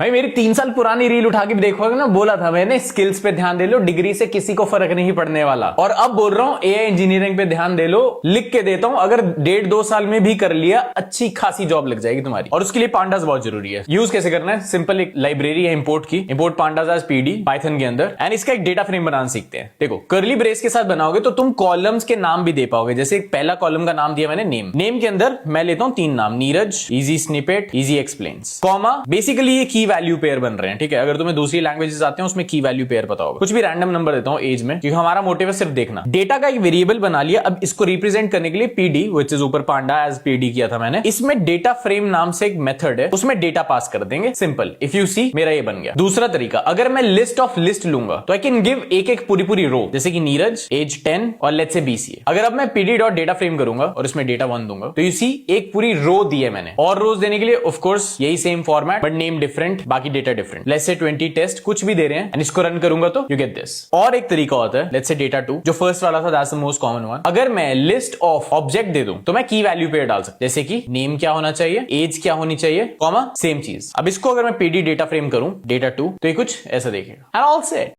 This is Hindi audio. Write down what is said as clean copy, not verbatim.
भाई मेरी 3 साल पुरानी रील उठा के देखोगे ना, बोला था मैंने स्किल्स पे ध्यान दे लो, डिग्री से किसी को फर्क नहीं पड़ने वाला। और अब बोल रहा हूं एआई इंजीनियरिंग पे ध्यान दे लो, लिख के देता हूं, अगर 1.5-2 साल में भी कर लिया अच्छी खासी जॉब लग जाएगी तुम्हारी। और उसके लिए पांडास बहुत जरूरी है। यूज कैसे करना है, सिंपल एक लाइब्रेरी है इंपोर्ट की, import pandas as PD Python के अंदर, एंड इसका एक डेटा फ्रेम बनाना सीखते हैं। देखो कर्ली ब्रेस के साथ बनाओगे तो तुम कॉलम्स के नाम भी दे पाओगे। जैसे पहला कॉलम का नाम दिया मैंने नेम, नेम के अंदर मैं लेता हूं 3 नाम, Neeraj, easy snippet, easy explains, comma, basically ये की वैल्यू पेयर बन रहे हैं। ठीक है, अगर तुम्हें दूसरी लैंग्वेजेस आते हैं उसमें की वैल्यू पेयर पता होगा। कुछ भी रैंडम नंबर देता हूं एज में, क्योंकि हमारा मोटिव है सिर्फ देखना। डेटा का एक वेरिएबल बना लिया, अब इसको रिप्रेजेंट करने के लिए पीडी, व्हिच इज ऊपर पांडा एज पीडी किया था मैंने, इसमें डेटा फ्रेम नाम से एक मेथड है, उसमें डेटा पास कर देंगे। सिंपल, इफ यू सी मेरा ये बन गया। दूसरा तरीका, अगर मैं लिस्ट ऑफ लिस्ट लूंगा तो आई कैन गिव एक एक पूरी पूरी रो, जैसे कि नीरज, एज 10 और लेट्स से बीसीए। अगर अब मैं पीडी डॉट डेटा फ्रेम करूंगा और इसमें डेटा 1 दूंगा तो यू सी एक पूरी रो दी है मैंने। और रोज देने के लिए ऑफ कोर्स यही same format but name different, बाकी data different. Let's say 20 test कुछ भी दे रहे हैं एंड इसको रन करूंगा तो यू गेट दिस। और एक तरीका होता है, लेट्स से डेटा 2 जो फर्स्ट वाला था, that's the most common one. अगर मैं लिस्ट ऑफ ऑब्जेक्ट दे दूं तो मैं की वैल्यू पेयर डाल सकता, जैसे कि नेम क्या होना चाहिए, एज क्या होनी चाहिए, कॉमा सेम चीज। अब इसको अगर मैं पीडी डेटा फ्रेम करूं डेटा 2 तो ये कुछ ऐसा देखेगा एंड ऑल सेट।